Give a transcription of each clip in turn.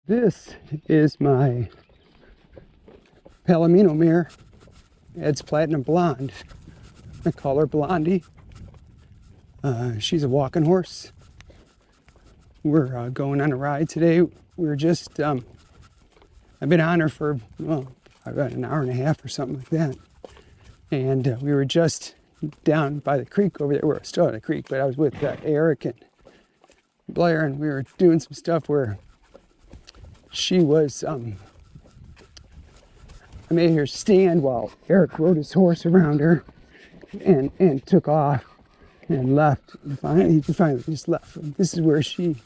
This is my Palomino mare. It's platinum blonde. I call her Blondie. She's a walking horse. We're going on a ride today. We're just, I've been on her for, well, about an hour and a half or something like that. And we were just down by the creek over there. We're still at the creek, but I was with Eric and Blair, and we were doing some stuff where she was, I made her stand while Eric rode his horse around her and took off and left. He finally just left. This is where she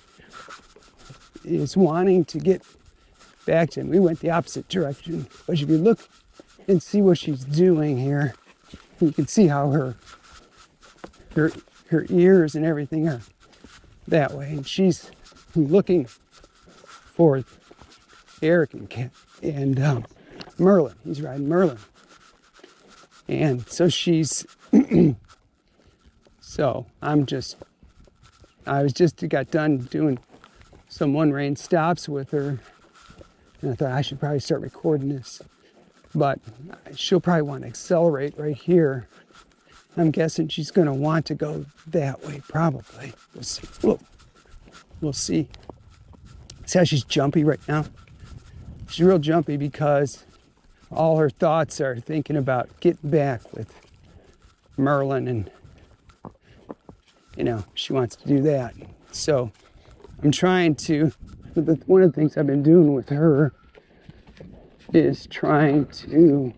is wanting to get back to him. We went the opposite direction. But if you look and see what she's doing here, you can see how her ears and everything are that way. And she's looking for Eric and Merlin. He's riding Merlin. And so she's so I got done doing some one rein stops with her, and I thought I should probably start recording this, but she'll probably want to accelerate right here. I'm guessing she's going to want to go that way, probably. We'll see. We'll see. See how she's jumpy right now? She's real jumpy because all her thoughts are thinking about getting back with Merlin, and she wants to do that. So I'm trying to, one of the things I've been doing with her is trying to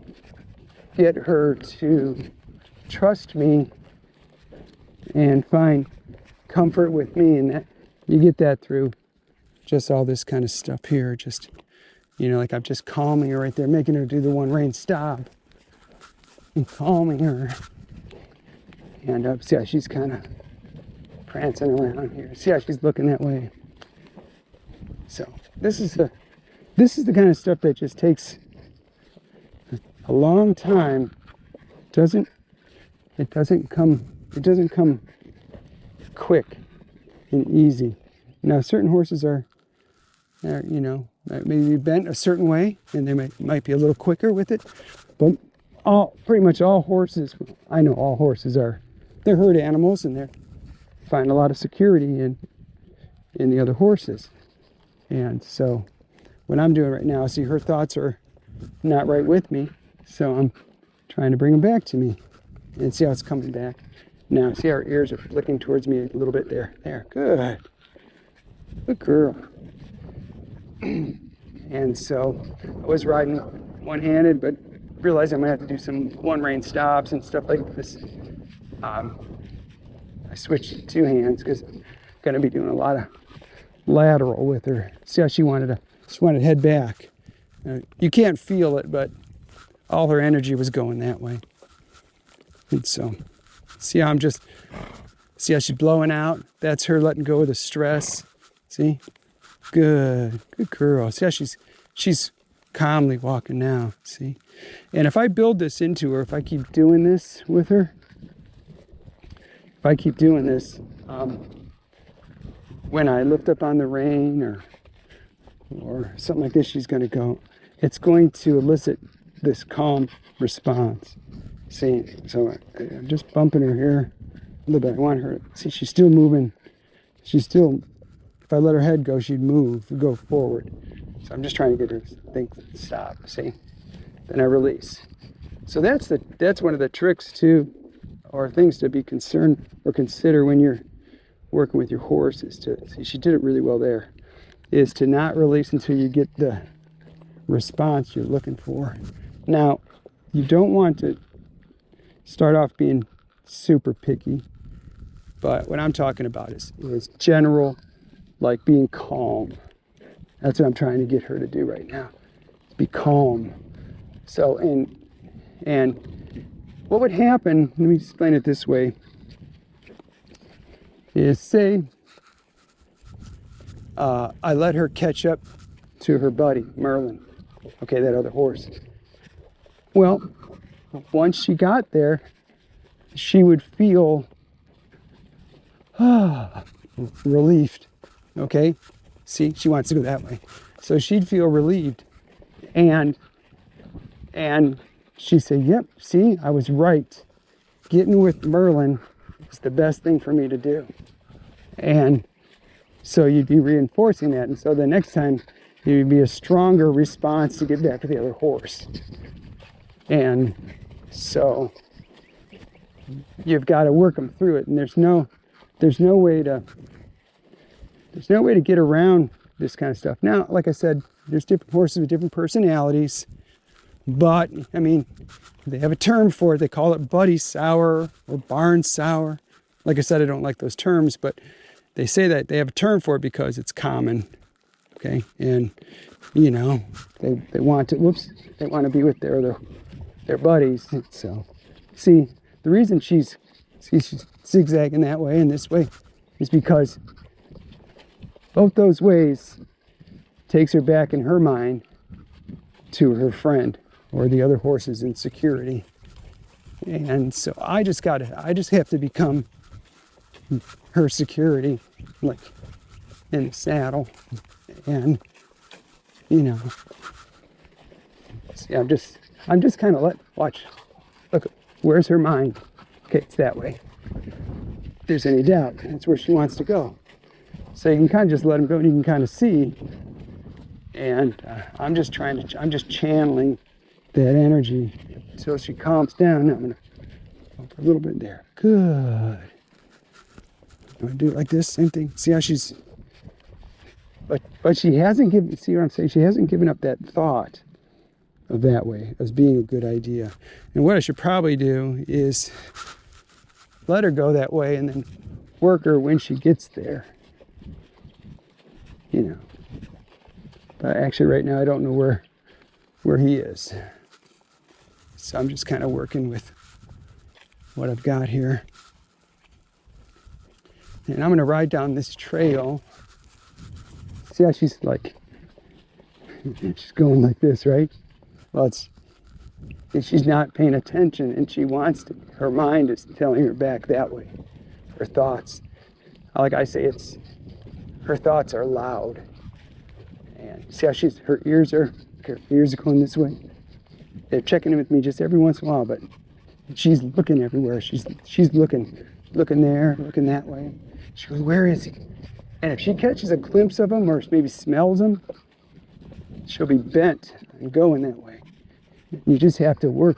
get her to trust me and find comfort with me. And that you get that through just all this kind of stuff here. Just, like I'm just calming her right there, making her do the one rein stop and calming her. And see how she's kind of prancing around here. See how she's looking that way. So this is the kind of stuff that just takes a long time. It doesn't come quick and easy. Now certain horses are maybe bent a certain way, and they might be a little quicker with it. But pretty much all horses, I know all horses they're herd animals, and they find a lot of security in the other horses. And so what I'm doing right now, see, her thoughts are not right with me, so I'm trying to bring them back to me. And see how it's coming back. Now, see how her ears are flicking towards me a little bit there. There, good. Good girl. And so I was riding one-handed, but realized I'm gonna have to do some one rein stops and stuff like this. I switched to two hands because I'm gonna be doing a lot of lateral with her. See how she wanted to head back. You can't feel it, but all her energy was going that way. And so see how she's blowing out? That's her letting go of the stress. See? Good girl. See how she's calmly walking now. See? And if I build this into her, if I keep doing this with her, when I lift up on the rein or something like this, she's going to go. It's going to elicit this calm response. See, so I'm just bumping her here a little bit. I want her, see, she's still moving. If I let her head go, she'd go forward. So I'm just trying to get her to think, stop, see? Then I release. So that's one of the tricks too, or things to be concerned or consider when you're working with your horse, is to, see, she did it really well there, is to not release until you get the response you're looking for. Now, you don't want to start off being super picky, but what I'm talking about is general, like being calm. That's what I'm trying to get her to do right now, be calm. So, and what would happen, let me explain it this way, is say I let her catch up to her buddy, Merlin, okay, that other horse. Well, once she got there, she would feel relieved. Okay, see, she wants to go that way. So she'd feel relieved. And she'd say, yep, see, I was right. Getting with Merlin is the best thing for me to do. And so you'd be reinforcing that. And so the next time, it would be a stronger response to get back to the other horse. And so you've got to work them through it. And there's no way to get around this kind of stuff. Now, like I said, there's different horses with different personalities. But, I mean, they have a term for it. They call it buddy sour or barn sour. Like I said, I don't like those terms, but they say that they have a term for it because it's common. Okay, and you know, they want to be with their buddies. So, see, the reason she's zigzagging that way and this way is because both those ways takes her back in her mind to her friend or the other horses in security. And so I just have to become her security, like in the saddle. And you know, see, I'm just kind of watch. Look, where's her mind? Okay, it's that way. If there's any doubt, that's where she wants to go. So you can kind of just let them go, and you can kind of see. And I'm just channeling that energy until she calms down. Now I'm gonna go for a little bit there. Good. I'm gonna do it like this, same thing. See how she's. But she hasn't given, see what I'm saying? She hasn't given up that thought of that way as being a good idea. And what I should probably do is let her go that way and then work her when she gets there. You know. But actually right now I don't know where he is. So I'm just kind of working with what I've got here. And I'm going to ride down this trail. See how she's like, she's going like this, right? Well, she's not paying attention and she wants to. Her mind is telling her back that way. Her thoughts, like I say, her thoughts are loud. And see how her ears are going this way. They're checking in with me just every once in a while, but she's looking everywhere. She's looking there, looking that way. She goes, where is he? And if she catches a glimpse of him or maybe smells him, she'll be bent and going that way. You just have to work.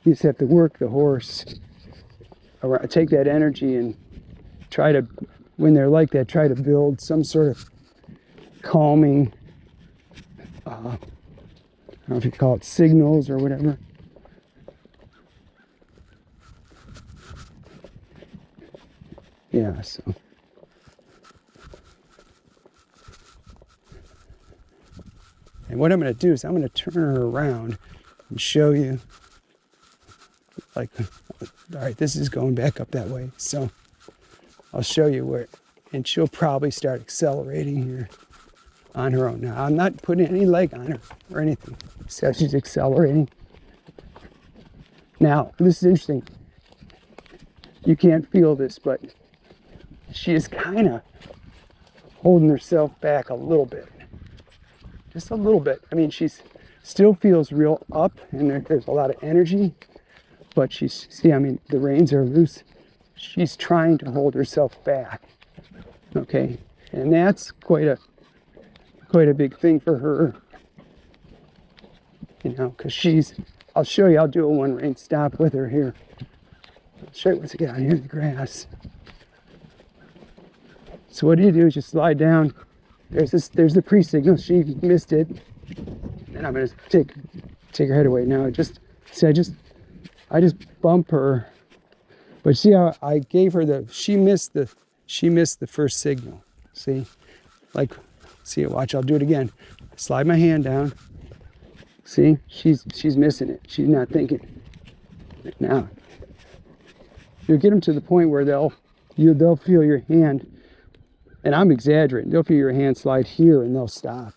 You just have to work the horse. Take that energy and try to, when they're like that, try to build some sort of calming, I don't know if you call it signals or whatever. Yeah, so. And what I'm going to do is I'm going to turn her around and show you, like, all right, this is going back up that way. So I'll show you where, and she'll probably start accelerating here on her own. Now, I'm not putting any leg on her or anything. See how she's accelerating? Now, this is interesting. You can't feel this, but she is kind of holding herself back a little bit. Just a little bit. I mean, she's still feels real up and there's a lot of energy, but see, I mean, the reins are loose. She's trying to hold herself back. Okay. And that's quite a big thing for her. You know, because I'll show you, I'll do a one rein stop with her here. I'll show you once I get out here in the grass. So what do is just slide down. There's the pre-signal. She missed it. And I'm gonna take her head away. Now I just bump her. But see how I gave her she missed the first signal. See? Like, see it, watch, I'll do it again. Slide my hand down. See? She's missing it. She's not thinking. Now, you'll get them to the point where they'll feel your hand. And I'm exaggerating. They'll feel your hand slide here and they'll stop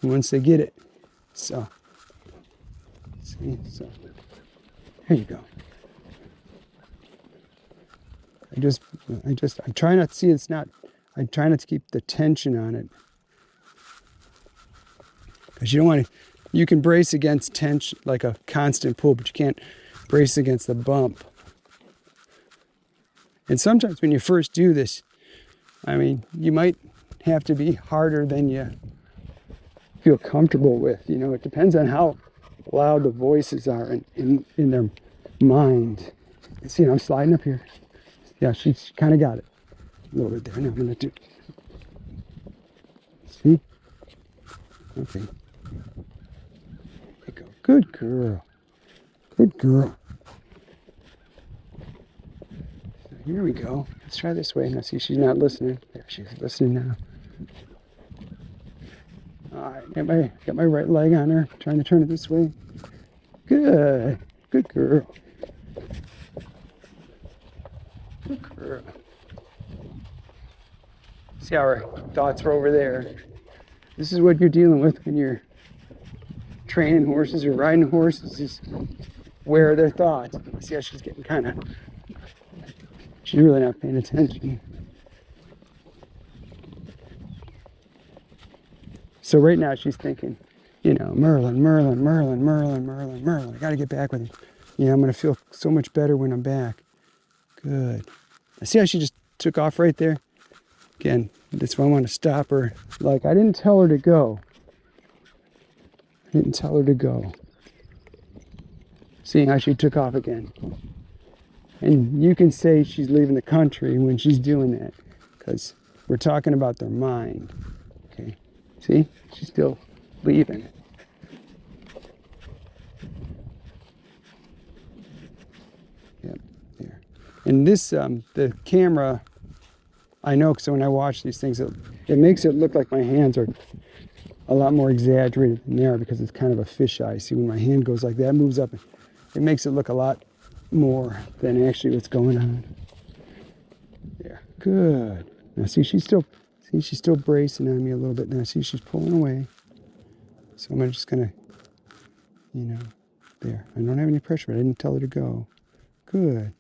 once they get it. So, see, so here you go. I try not to see, I try not to keep the tension on it. Because you don't want to, you can brace against tension, like a constant pull, but you can't brace against the bump. And sometimes when you first do this, I mean, you might have to be harder than you feel comfortable with. You know, it depends on how loud the voices are in their mind. See, I'm sliding up here. Yeah, she's kind of got it a little bit there. Now I'm going to do. See? Okay. There you go. Good girl. Good girl. So here we go. Let's try this way. Now see, she's not listening. There, she's listening now. All right, got my right leg on her. Trying to turn it this way. Good. Good girl. Good girl. See how our thoughts are over there. This is what you're dealing with when you're training horses or riding horses, is where are their thoughts. See how she's getting kind of, she's really not paying attention. So right now she's thinking, you know, Merlin. I got to get back with him. Yeah, I'm going to feel so much better when I'm back. Good. I see how she just took off right there. Again, that's why I want to stop her. Like, I didn't tell her to go. I didn't tell her to go. See how she took off again. And you can say she's leaving the country when she's doing that, because we're talking about their mind. Okay. See? She's still leaving. Yep, there. And this, the camera, I know, because when I watch these things, it makes it look like my hands are a lot more exaggerated than they are, because it's kind of a fisheye. See, when my hand goes like that, moves up, it makes it look a lot more than actually what's going on. There. Good. Now see, she's still bracing on me a little bit. Now see, she's pulling away. So I'm just gonna, you know, there. I don't have any pressure, but I didn't tell her to go. Good.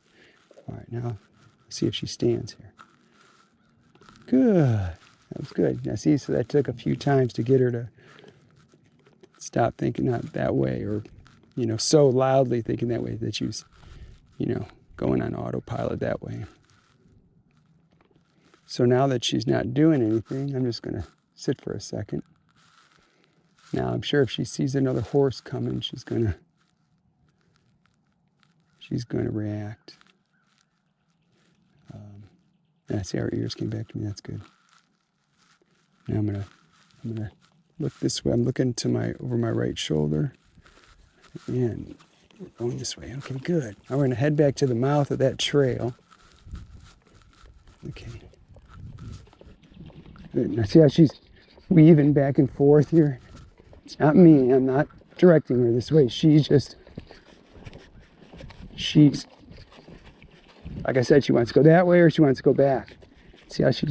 All right, now let's see if she stands here. Good. That was good. Now see, so that took a few times to get her to stop thinking not that way, or, you know, so loudly thinking that way that she was, you know, going on autopilot that way. So now that she's not doing anything, I'm just going to sit for a second. Now I'm sure if she sees another horse coming, she's going to react. I see our ears came back to me. That's good. Now I'm gonna look this way. I'm looking to over my right shoulder, and we're going this way. Okay, good. Now we're gonna head back to the mouth of that trail. Okay. Good. Now see how she's weaving back and forth here? It's not me. I'm not directing her this way. She's like I said, she wants to go that way or she wants to go back. See how she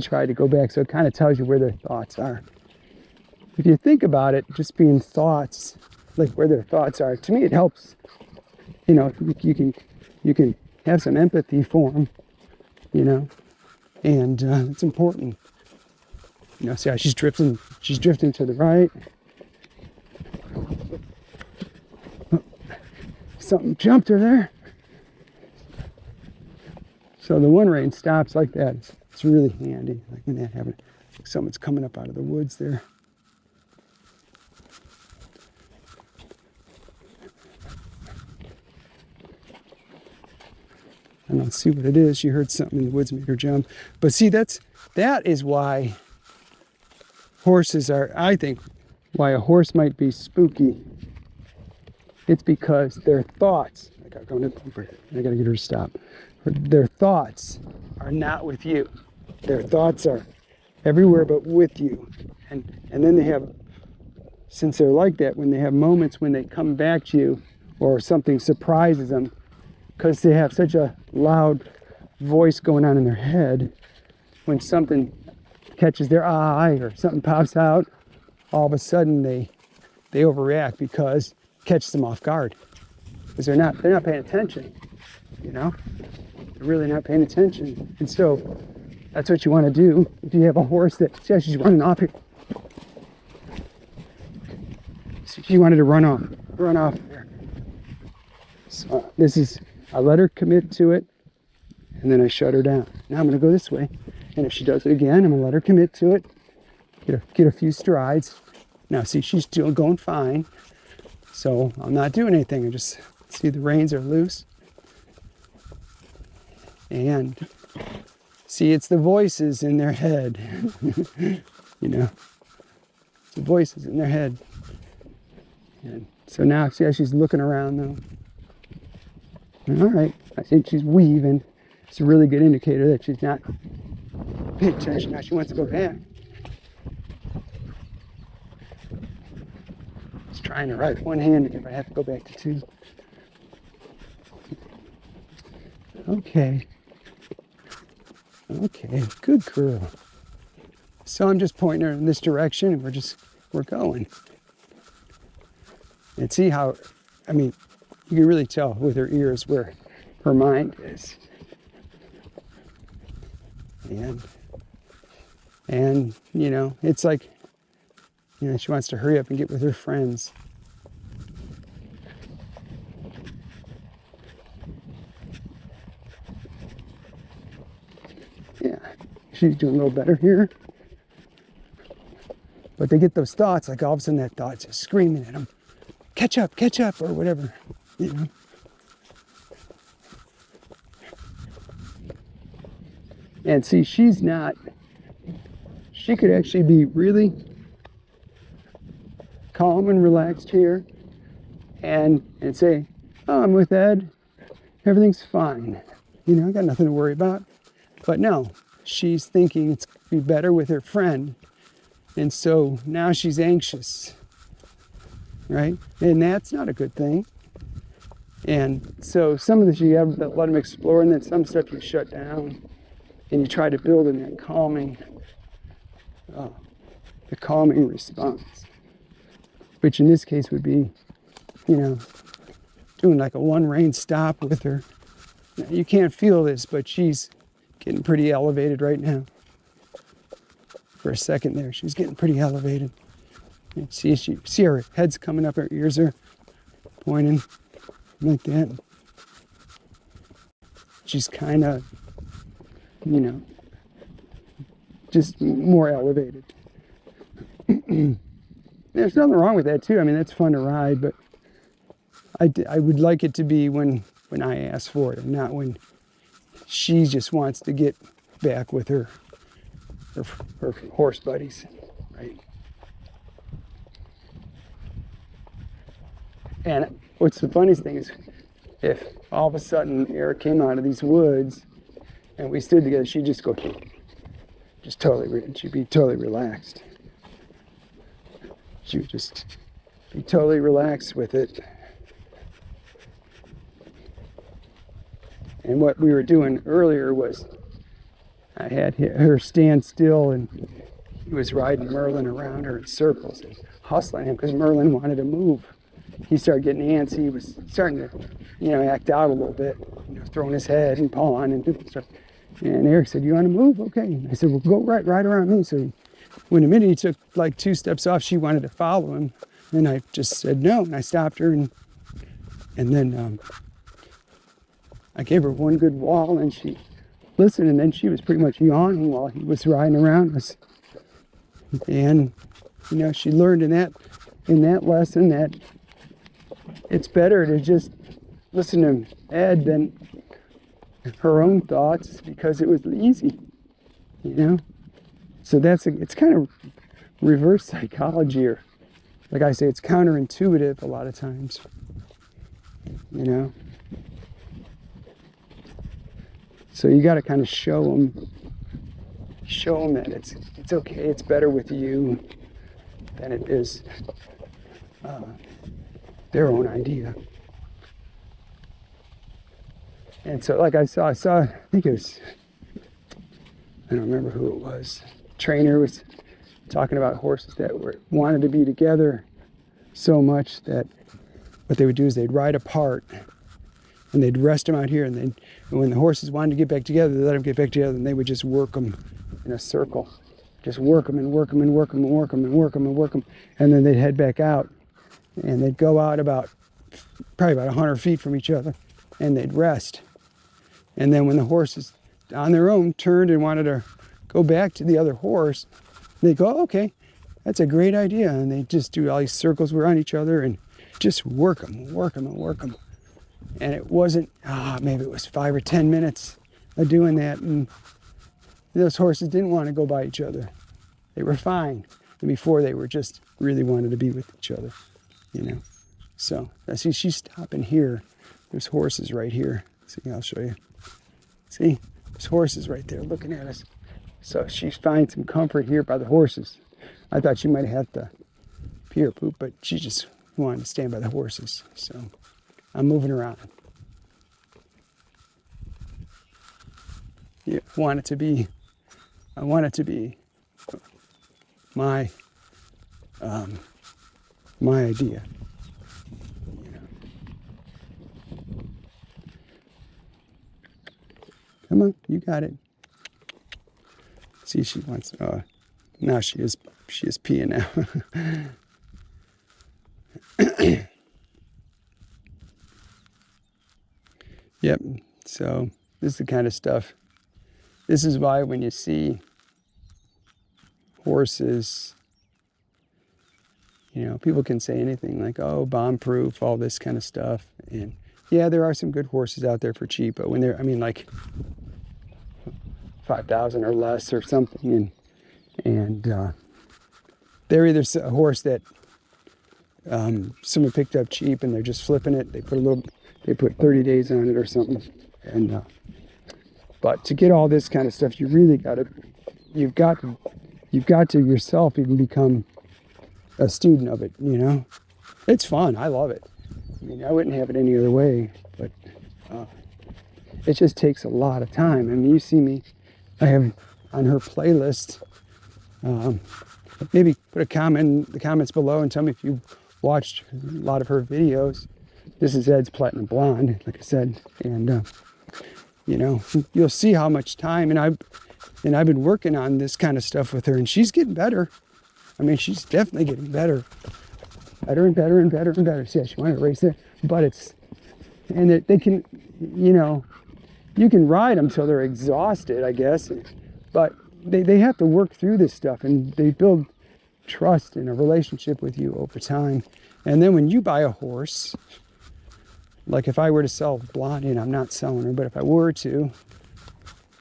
tried to go back, so it kind of tells you where their thoughts are. If you think about it, just being thoughts, like where their thoughts are, to me it helps. You know, you can have some empathy for them, you know, and it's important. You know, see how she's drifting to the right. Something jumped her there. So the one rein stops like that. It's really handy, like when that happens. Someone's coming up out of the woods there. I don't see what it is. She heard something in the woods, made her jump. But see, that is why horses are, I think, why a horse might be spooky. It's because their thoughts, I gotta get her to stop. Their thoughts are not with you. Their thoughts are everywhere but with you. And then they have, since they're like that, when they have moments when they come back to you or something surprises them, because they have such a loud voice going on in their head, when something catches their eye or something pops out, all of a sudden they overreact because it catches them off guard. Because they're not paying attention, you know? They're really not paying attention. And so that's what you want to do if you have a horse that, see how she's running off here. She wanted to run off there. So I let her commit to it, and then I shut her down. Now I'm gonna go this way, and if she does it again, I'm gonna let her commit to it, get a few strides. Now see, she's still going fine, so I'm not doing anything. I just see the reins are loose, and see, it's the voices in their head. You know, it's the voices in their head. And so now, see how she's looking around though. All right, I think she's weaving. It's a really good indicator that she's not paying attention. Now she wants to go back. Just trying to ride one-handed if I have to go back to two. Okay. Okay, good girl. So I'm just pointing her in this direction, and we're going. And see how, I mean, you can really tell with her ears where her mind is. And you know, it's like, you know, she wants to hurry up and get with her friends. Yeah, she's doing a little better here. But they get those thoughts, like all of a sudden that thought's just screaming at them, catch up, or whatever, you know. And see, she could actually be really calm and relaxed here and say, oh, I'm with Ed, everything's fine. You know, I got nothing to worry about. But no, she's thinking it's be better with her friend. And so now she's anxious, right? And that's not a good thing. And so some of this you have to let them explore, and then some stuff you shut down and you try to build in that calming, the calming response, which in this case would be, you know, doing like a one rein stop with her. Now, you can't feel this, but she's getting pretty elevated right now. For a second there, she's getting pretty elevated. And see her head's coming up, her ears are pointing like that. She's kind of, you know, just more elevated. There's nothing wrong with that too. I mean, that's fun to ride, but I would like it to be when I ask for it, and not when she just wants to get back with her horse buddies, right? And what's the funniest thing is, if all of a sudden Eric came out of these woods and we stood together, she'd just go, she'd be totally relaxed. She would just be totally relaxed with it. And what we were doing earlier was, I had her stand still, and he was riding Merlin around her in circles and hustling him because Merlin wanted to move. He started getting antsy. He was starting to, you know, act out a little bit, you know, throwing his head and pawing and doing stuff. And Eric said, "You want to move? Okay." And I said, "Well, go right around me." So when the minute he took like 2 steps off, she wanted to follow him, and I just said no, and I stopped her, and then I gave her one good wall, and she listened, and then she was pretty much yawning while he was riding around us. And you know, she learned in that lesson that it's better to just listen to Ed than her own thoughts, because it was easy, you know. So it's kind of reverse psychology, or like I say, it's counterintuitive a lot of times, you know. So you got to kind of show them that it's okay, it's better with you than it is their own idea. And so, like I saw, I think it was, I don't remember who it was. Trainer was talking about horses that wanted to be together so much that what they would do is they'd ride apart, and they'd rest them out here, and when the horses wanted to get back together, they let them get back together, and they would just work them in a circle. Just work them and work them and work them and work them and work them and work them, and then they'd head back out, and they'd go out probably about 100 feet from each other, and they'd rest. And then when the horses on their own turned and wanted to go back to the other horse, they'd go, okay, that's a great idea. And they'd just do all these circles around each other and just work them, work them, and work them. And it wasn't, maybe it was 5 or 10 minutes of doing that. And those horses didn't want to go by each other. They were fine. And before they were just really wanted to be with each other, you know. So I see she's stopping here. There's horses right here. See, I'll show you. See, there's horses right there looking at us. So she finds some comfort here by the horses. I thought she might have to pee or poop, but she just wanted to stand by the horses. So I'm moving around. Yeah, I want it to be my idea. You know. Come on, you got it. See, she wants. Now she is peeing now. Yep. So this is the kind of stuff. This is why when you see horses, you know, people can say anything like, oh, bomb-proof, all this kind of stuff. And yeah, there are some good horses out there for cheap, but when they're, I mean, like 5,000 or less or something, and they're either a horse that someone picked up cheap and they're just flipping it. They put 30 days on it or something. And but to get all this kind of stuff, you really you've got to yourself even become a student of it. You know, it's fun. I love it. I mean, I wouldn't have it any other way, but it just takes a lot of time. I mean, you see me. I have on her playlist. Maybe put a comment in the comments below and tell me if you watched a lot of her videos. This is Ed's Platinum Blonde, like I said, and you know, you'll see how much time, and I've been working on this kind of stuff with her, and she's getting better. I mean, she's definitely getting better, better and better and better and better. See, she wanted to race there, but they can, you know, you can ride them till they're exhausted, I guess, but they have to work through this stuff, and they build trust in a relationship with you over time. And then when you buy a horse, like if I were to sell Blondie, and I'm not selling her, but if I were to,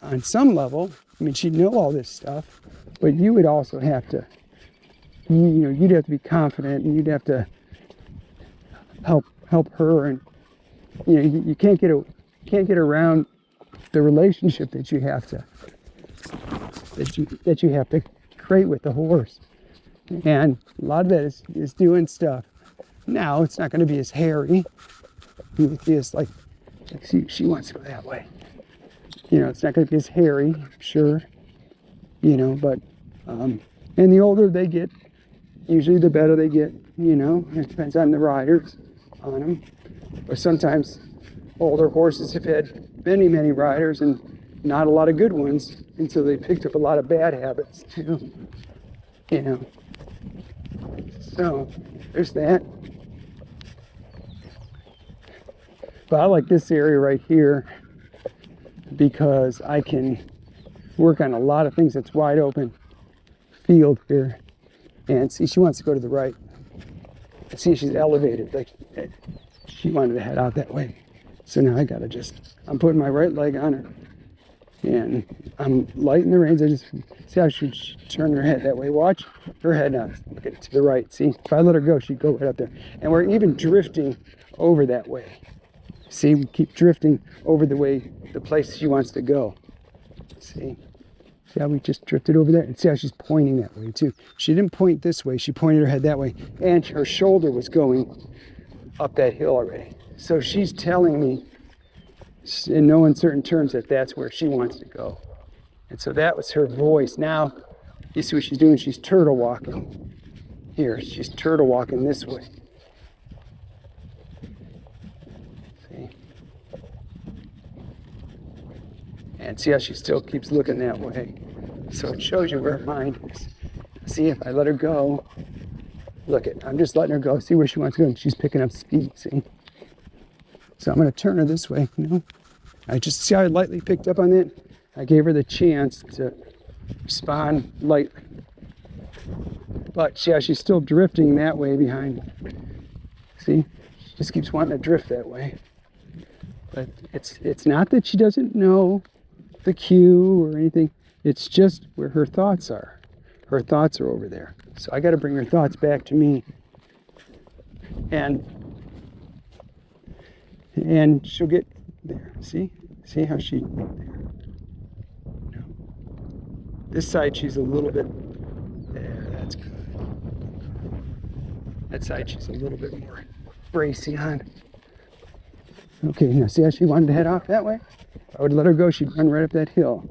on some level, I mean, she'd know all this stuff, but you would also have to, you know, you'd have to be confident, and you'd have to help her, and you know, you can't get around the relationship that you have to create with the horse. And a lot of that is doing stuff. Now it's not going to be as hairy. It's like she wants to go that way. You know, it's not going to be as hairy, sure. You know, but and the older they get, usually the better they get. You know, it depends on the riders on them. But sometimes older horses have had many riders and not a lot of good ones until they picked up a lot of bad habits too. You know. So there's that. But I like this area right here because I can work on a lot of things. It's wide open field here. And see, she wants to go to the right. See, she's elevated. Like she wanted to head out that way. So now I'm putting my right leg on her. And I'm lighting the reins. I just see how she turn her head that way. Watch her head now. Look at it to the right. See, if I let her go, she'd go right up there. And we're even drifting over that way. See, we keep drifting over the place she wants to go. See how we just drifted over there? And see how she's pointing that way too. She didn't point this way. She pointed her head that way. And her shoulder was going up that hill already. So she's telling me in no uncertain terms that that's where she wants to go. And so that was her voice. Now, you see what she's doing? She's turtle walking here. She's turtle walking this way. See? And see how she still keeps looking that way. So it shows you where her mind is. See, if I let her go, Look it, I'm just letting her go, see where she wants to go, and she's picking up speed, see? So I'm gonna turn her this way, you know? I just see how I lightly picked up on that? I gave her the chance to respond lightly. But see how she's still drifting that way behind. See? She just keeps wanting to drift that way. But it's not that she doesn't know the cue or anything. It's just where her thoughts are. Her thoughts are over there. So I got to bring her thoughts back to me. And she'll get there. See? See how she there. No. This side she's a little bit there, that's good. That side she's a little bit more bracy on. Okay, now see how she wanted to head off that way? If I would let her go, she'd run right up that hill.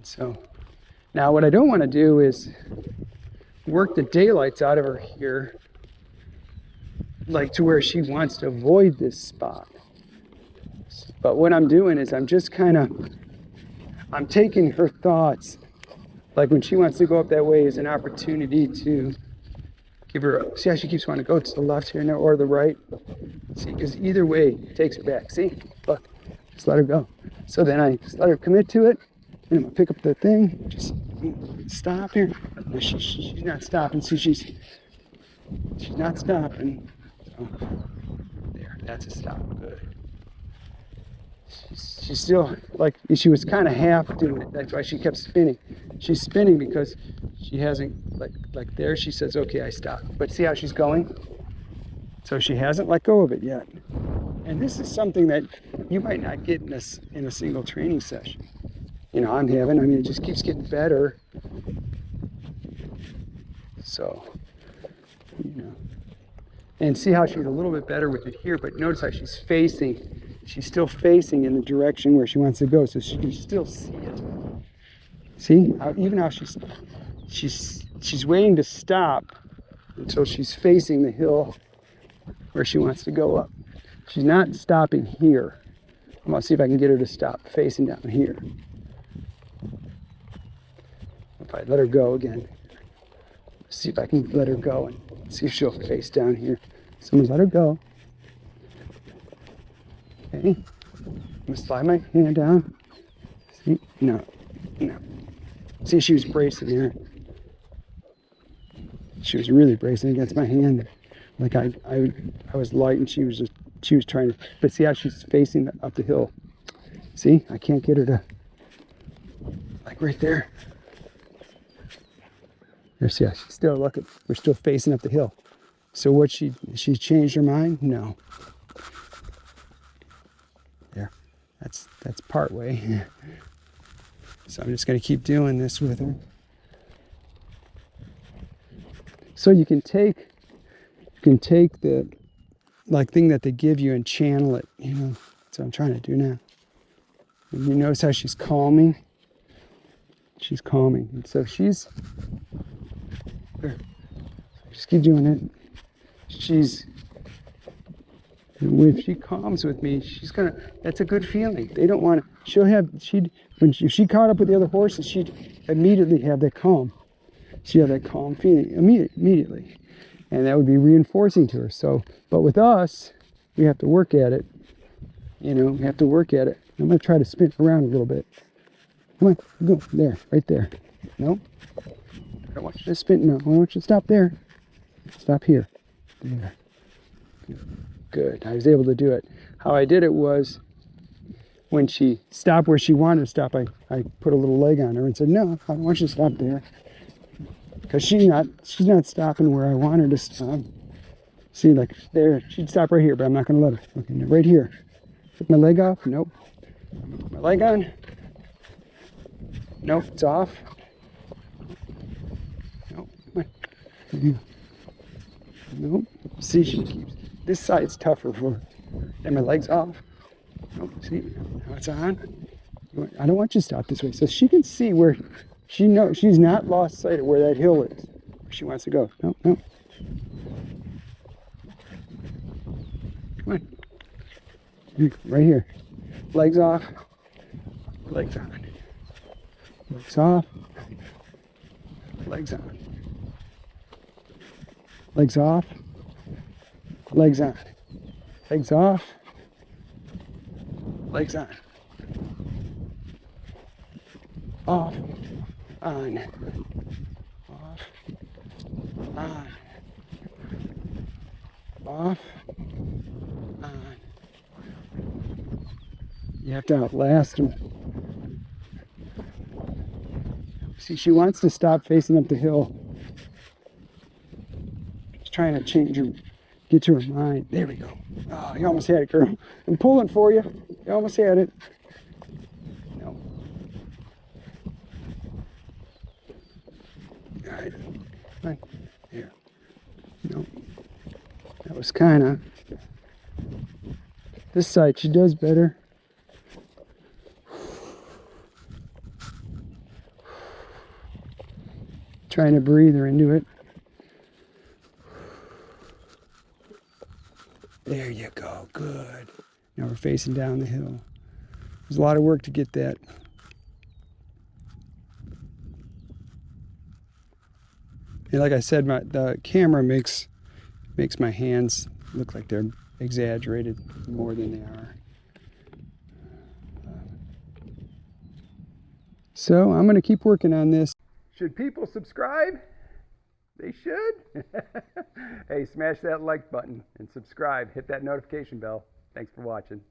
So now what I don't want to do is work the daylights out of her here, like to where she wants to avoid this spot. But what I'm doing is I'm just kind of, I'm taking her thoughts, like when she wants to go up that way, as an opportunity to give her, see how she keeps wanting to go to the left here now, or the right? See, because either way takes her back. See, look, just let her go. So then I just let her commit to it, and I'm gonna pick up the thing, just stop here. No, she's not stopping. See, she's not stopping. So, there, that's a stop. Good. She's still, like, she was kind of half doing it. That's why she kept spinning. She's spinning because she hasn't, like there, she says, okay, I stop. But see how she's going? So she hasn't let go of it yet. And this is something that you might not get in a single training session. You know, I'm having, I mean, it just keeps getting better. So, you know. And see how she's a little bit better with it here, but notice how she's facing. She's still facing in the direction where she wants to go, so she can still see it. See, even how she's waiting to stop until she's facing the hill where she wants to go up. She's not stopping here. I'm gonna see if I can get her to stop facing down here. If I let her go again, see if I can let her go and see if she'll face down here. So I'm gonna let her go. Okay, I'm gonna slide my hand down. See, no. See, she was bracing there. She was really bracing against my hand. Like I was light, and she was trying to. But see how she's facing up the hill. See, I can't get her to, like right there. There, see how she's still looking. We're still facing up the hill. So what she changed her mind? No. There, that's part way. So I'm just going to keep doing this with her. So you can take the like thing that they give you and channel it. You know, that's what I'm trying to do now. And you notice how she's calming. She's calming, and so she's. There. Just keep doing it. If she calms with me, she's gonna, that's a good feeling. They don't want to, if she caught up with the other horses, she'd immediately have that calm. She'd have that calm feeling immediately. And that would be reinforcing to her. So, but with us, we have to work at it. You know, we have to work at it. I'm gonna try to spin around a little bit. Come on, go, there, right there. No, I don't want you to spin, no, I want you to stop there. Stop here, there. Good, I was able to do it. How I did it was, when she stopped where she wanted to stop, I put a little leg on her and said, no, I don't want you to stop there. Because she's not stopping where I want her to stop. See, like there, she'd stop right here, but I'm not gonna let her. Okay, now right here. Took my leg off, nope. I'm gonna put my leg on. Nope, it's off. Nope, come on. Nope, see, she keeps, this side's tougher for her. And my leg's off. Nope, see, now it's on. I don't want you to stop this way. So she can see where, she knows, she's not lost sight of where that hill is, where she wants to go. Nope, nope. Come on. Right here. Legs off. Legs on. Legs off. Legs on. Legs off. Legs on. Legs off. Legs on. Off. On. Off. On. Off. On. You have to outlast them. See, she wants to stop facing up the hill. She's trying to change her, get to her mind. There we go. Oh, you almost had it, girl. I'm pulling for you. You almost had it. No. All right. Right there. No. That was kind of. This side, she does better. Trying to breathe her into it. There you go. Good. Now we're facing down the hill. There's a lot of work to get that. And like I said, the camera makes my hands look like they're exaggerated more than they are. So I'm going to keep working on this. Should people subscribe? They should. Hey, smash that like button and subscribe. Hit that notification bell. Thanks for watching.